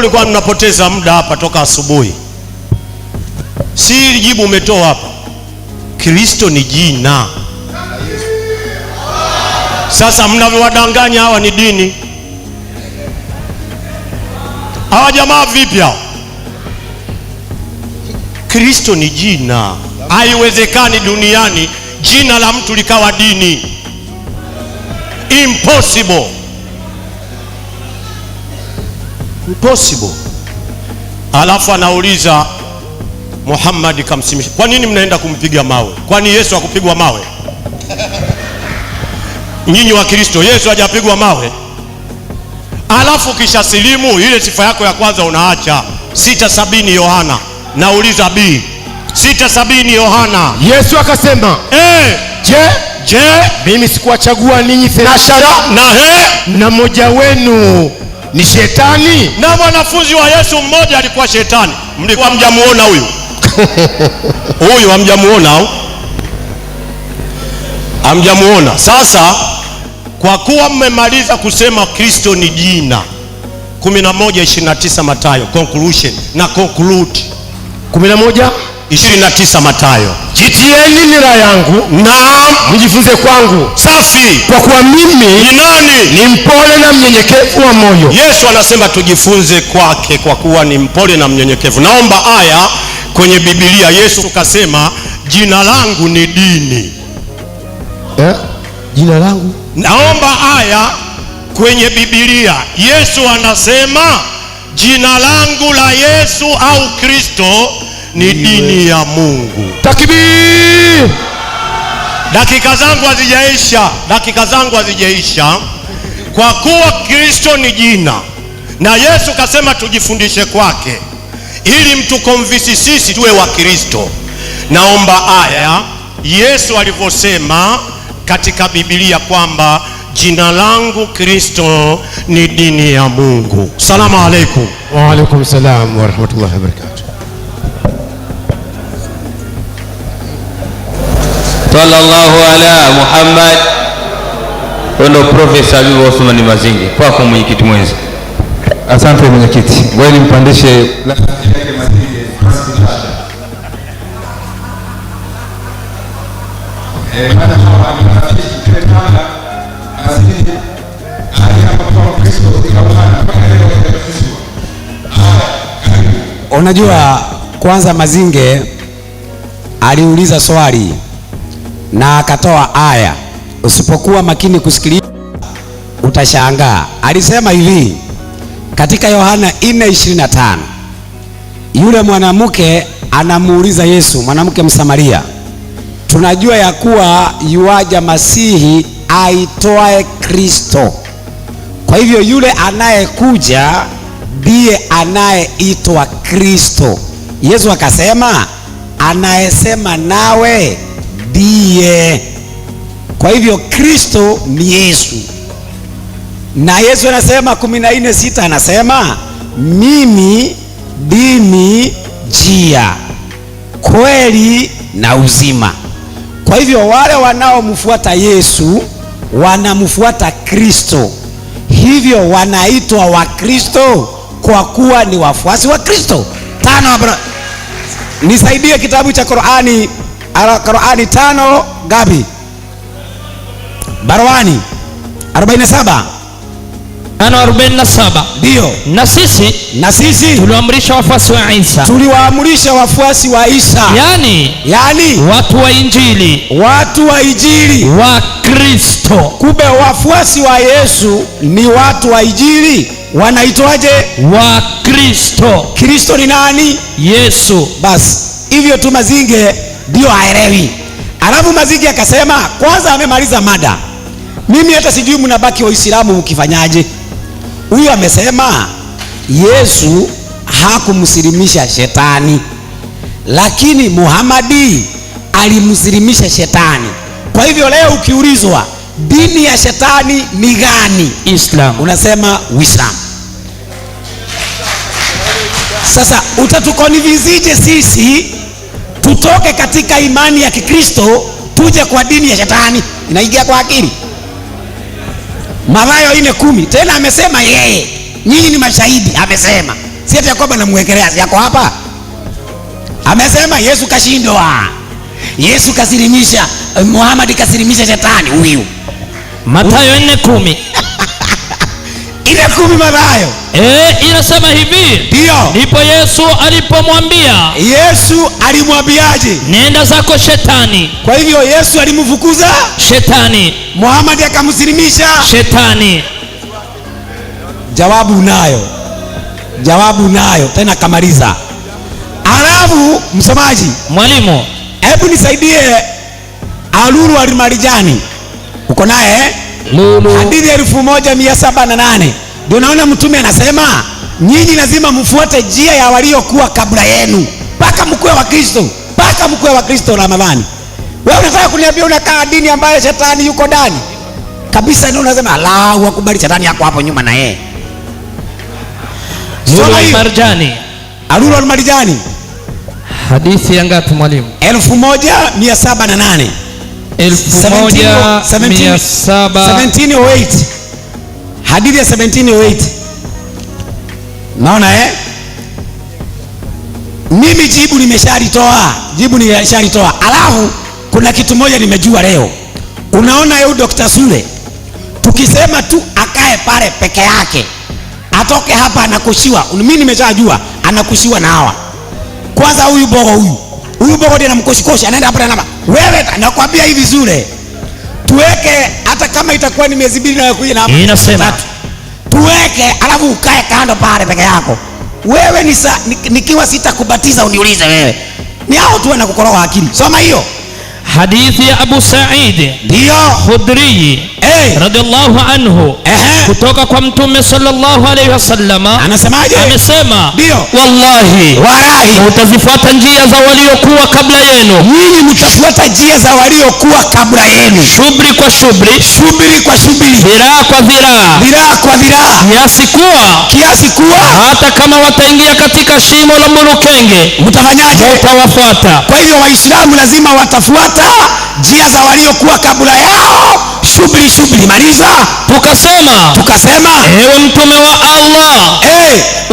Ulikuwa mnapoteza muda hapa toka asubuhi. Si jibu umetoa hapa. Kristo ni jina. Sasa mnavyowadanganya hawa ni dini. Hawa jamaa vipi hao? Kristo ni jina. Haiwezekani duniani jina la mtu likawa dini. Impossible. Impossible. Alafu anauliza Muhammad kamsimisha. Kwa nini mnaenda kumpiga mawe? Kwani Yesu hakupigwa mawe? Nyinyi wa Kristo, Yesu hajapigwa mawe? Alafu kisha silimu, ile sifa yako ya kwanza unaacha. 6:70 Yohana. Nauliza B. 6:70 Yohana. Yesu akasema, Je, mimi sikuwachagua ninyi thenashara na mmoja wenu ni shetani? Na mwanafunzi wa Yesu mmoja alikuwa shetani. Mlikuwa hamjamuona huyu? Huyu hamjamuona au? Hamjamuona. Sasa kwa kuwa mmemaliza kusema Kristo ni jina, 11:29 Mathayo, conclusion na conclude. 11:29 Mathayo. Jitieni nira yangu na mjifunze kwangu. Safi. Kwa kuwa mimi ni nani? Ni mpole na mnyenyekevu wa moyo. Yesu anasema tujifunze kwake kwa kuwa ni mpole na mnyenyekevu. Naomba aya kwenye Biblia. Yesu kasema jina langu ni dini. Jina langu? Naomba aya kwenye Biblia. Yesu anasema jina langu la Yesu au Kristo ni dini ya Mungu. Takbir! Dakika zangu hazijaisha. Kwa kuwa Kristo ni jina na Yesu kasema tujifundishe kwake ili mtukonvinsi sisi tuwe wa Kristo. Naomba aya Yesu alivyosema katika Biblia kwamba jina langu Kristo ni dini ya Mungu. Salamu alaykum. Wa alaykum salam wa rahmatullahi wa barakatuh. Sallallahu ala Muhammad. Ndo Profesa Habibu Othman Mazingi. Kwako mwenyekiti mwenza. Asante mwenyekiti. Wewe nimpandishe Unajua, kwanza Mazinge aliuliza swali na akatoa aya. Usipokuwa makini kusikiliza utashangaa. Alisema hivi katika Yohana 4:25, yule mwanamke anamuuliza Yesu, mwanamke Msamaria, tunajua ya kuwa yuaja Masihi aitwaye Kristo. Kwa hivyo yule anayekuja ndiye anayeitwa Kristo. Yesu akasema anayesema nawe ndiye. Kwa hivyo Kristo ni Yesu. Na Yesu anasema 14:6 anasema mimi ndimi njia, kweli na uzima. Kwa hivyo wale wanaomfuata Yesu wanamfuata Kristo, hivyo wanaitwa wa Kristo kwa kuwa ni wafuasi wa Kristo. Nisaidie kitabu cha Qur'ani 5 gapi? Barwani 47. 47. Ndio. Na sisi tuliwaamrisha wafuasi wa Isa. Tuliwaamrisha wafuasi wa Isa. Yani watu wa Injili wa Kristo. Kumbe wafuasi wa Yesu ni watu wa Injili. Wanaitwaje? Wa Kristo. Kristo ni nani? Yesu. Basi hivyo tu Mazinge ndio haelewi. Alafu Mazinge akasema, kwanza amemaliza mada, mimi hata sijui mnabaki Waislamu mkifanyaje. Huyu amesema Yesu hakumsilimisha shetani, lakini Muhammadi alimsilimisha shetani. Kwa hivyo leo ukiulizwa dini ya shetani ni gani? Islam. Unasema Uislamu. Sasa utatukonvinzije sisi tutoke katika imani ya Kikristo tuje kwa dini ya shetani? Inaingia kwa akili? Mathayo 4:10 tena amesema yeye, nyinyi ni mashahidi, amesema Si ati Yakobo anamwekelea, yako hapa. Amesema Yesu kashindwa. Yesu kasilimisha, Muhammad kasilimisha shetani huyu. Mathayo 4:10. Ile 10 Mathayo. Inasema hivi. Ndio. Ndipo Yesu alipomwambia. Yesu alimwambiaje? Nenda zako shetani. Kwa hivyo Yesu alimfukuza shetani. Muhammad akamsilimisha shetani. Jawabu nayo tena kamaliza. Alafu msomaji, mwalimu, hebu nisaidie Alulu Al-Marijani. Uko naye? Lulu. Hadithi 1708. Ndio naona mtume anasema nyinyi lazima mfuate njia ya waliokuwa kabla yenu mpaka mkue wa Kristo, mpaka mkue wa Kristo. Ramadhani, wewe unataka kuniambia unakaa dini ambayo shetani yuko ndani kabisa? Ndio unasema Allahu akubali, shetani yako hapo nyuma na yeye. Lulu Al-Marijani. Alulu Al-Marijani. Hadithi ya ngapi mwalimu? 1708. 1708. Hadithi ya 1708. Naona mimi jibu nimeshalitoa. Alafu kuna kitu moja nimejua leo. Unaona yeye Dr. Sule, tukisema tu akae pale peke yake, atoke hapa anakushiwa. Mimi nimeshajua anakushiwa na hawa. Kwanza huyu bogo ndiye anamkoshikosha, anaenda hapa na wewe, nakwambia hivi Sule, tuweke hata kama itakuwa ni miezi 2 na kuja na hapa. Inasema tuweke, alafu ukae kando pale peke yako. Wewe nikiwa sitakubatiza uniulize wewe. Ni hao tu wanakukoroga akili. Soma hiyo. Hadithi ya Abu Sa'id ndio Khudri radhiallahu anhu kutoka kwa Mtume sallallahu alayhi wasallam. Anasemaje? Amesema ndio, wallahi mtazifuata njia za waliokuwa kabla yenu. Nyinyi mtafuata njia za waliokuwa kabla yenu, shubri kwa shubri, dhiraa kwa dhiraa, kiasi kuwa hata kama wataingia katika shimo la mburukenge, mtafanyaje? Mtawafuata. Kwa hivyo Waislamu lazima watafuata njia za waliokuwa kabla yao. Shubri. Maliza. Tukasema ewe mtume wa Allah,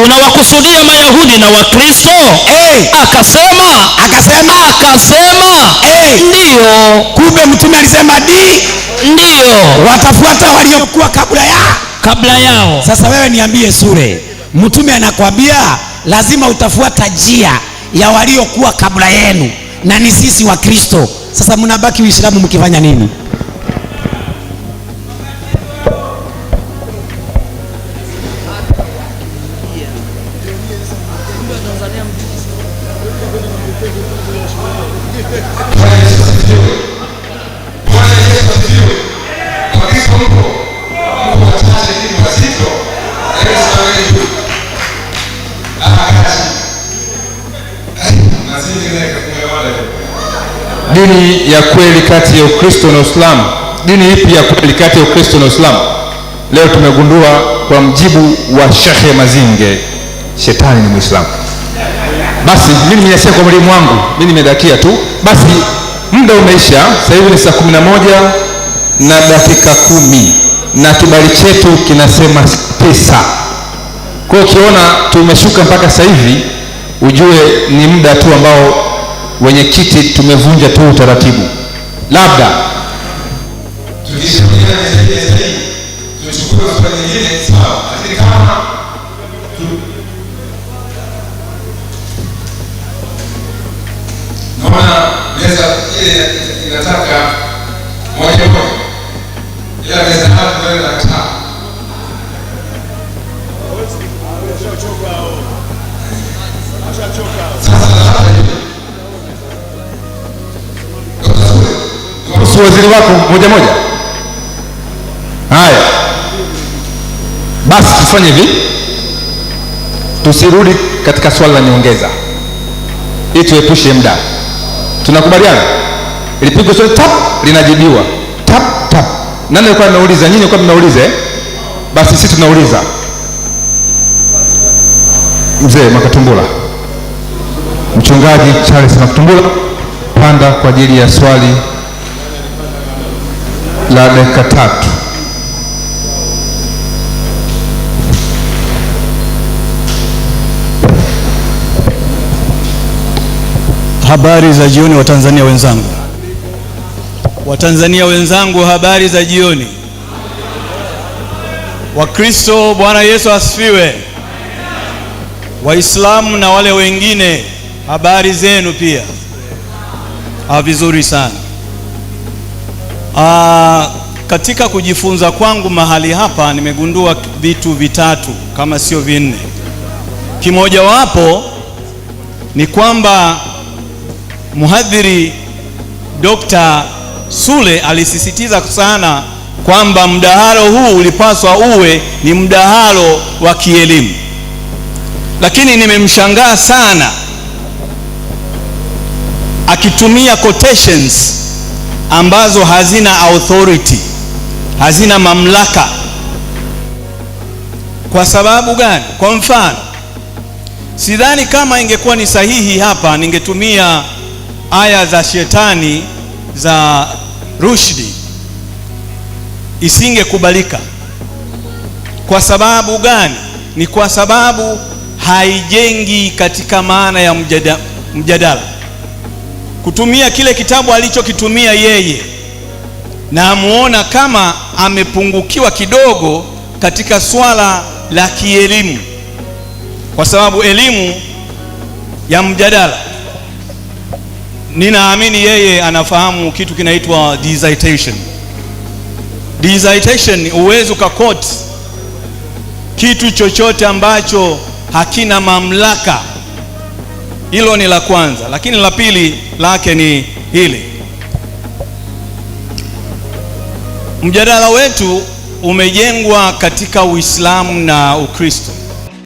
unawakusudia Mayahudi na Wakristo? Akasema ndio. Kumbe mtume alisema ndio, watafuata waliokuwa kabla yao. Sasa wewe niambie Sule, mtume anakuambia lazima utafuata njia ya waliokuwa kabla yenu, na ni sisi wa Kristo. Sasa mnabaki Uislamu mkifanya nini? Dini ya kweli kati ya Ukristo na Uislamu. Dini ipi ya kweli kati ya Ukristo na Uislamu? Leo tumegundua kwa mjibu wa Sheikh Mazinge, shetani ni Muislamu. Basi mimi nimesikia kwa mwalimu wangu, mimi nimedakia tu. Basi muda umeisha. Sasa hivi ni saa 11 na dakika 10 na kibali chetu kinasema 9. Kwa hiyo ukiona tumeshuka mpaka sasa hivi, ujue ni muda tu ambao wenye kiti tumevunja tu utaratibu. Labda tuchukue swali nyingine, sawa, lakini kama naona meza ile inataka moja, ila meza hapo ndio inataka waziri wako moja. Haya, basi tufanye hivi, tusirudi katika swala la nyongeza ili tuepushe muda. Tunakubaliana? Ilipigwa swali tap, linajibiwa tap. Nani alikuwa anauliza? Nyinyi mlikuwa mnauliza Basi sisi tunauliza. Mzee Makatumbula, Mchungaji Charles Makatumbula, panda kwa ajili ya swali la dakika 3. Habari za jioni Watanzania wenzangu. Watanzania wenzangu, habari za jioni. Wakristo, Bwana Yesu asifiwe. Waislamu na wale wengine, habari zenu pia. Vizuri sana. Katika kujifunza kwangu mahali hapa nimegundua vitu vitatu kama sio vinne. Kimoja wapo ni kwamba mhadhiri Dr. Sule alisisitiza sana kwamba mdahalo huu ulipaswa uwe ni mdahalo wa kielimu. Lakini nimemshangaa sana akitumia quotations ambazo hazina authority, hazina mamlaka. Kwa sababu gani? Kwa mfano, sidhani kama ingekuwa ni sahihi hapa ningetumia aya za shetani za Rushdi, isingekubalika. Kwa sababu gani? Ni kwa sababu haijengi katika maana ya mjadala. Kutumia kile kitabu alichokitumia yeye, na amuona kama amepungukiwa kidogo katika swala la kielimu, kwa sababu elimu ya mjadala, ninaamini yeye anafahamu kitu kinaitwa dissertation. Dissertation uwezo ukakoti kitu chochote ambacho hakina mamlaka. Hilo ni la kwanza. Lakini la pili lake ni hili: mjadala wetu umejengwa katika Uislamu na Ukristo.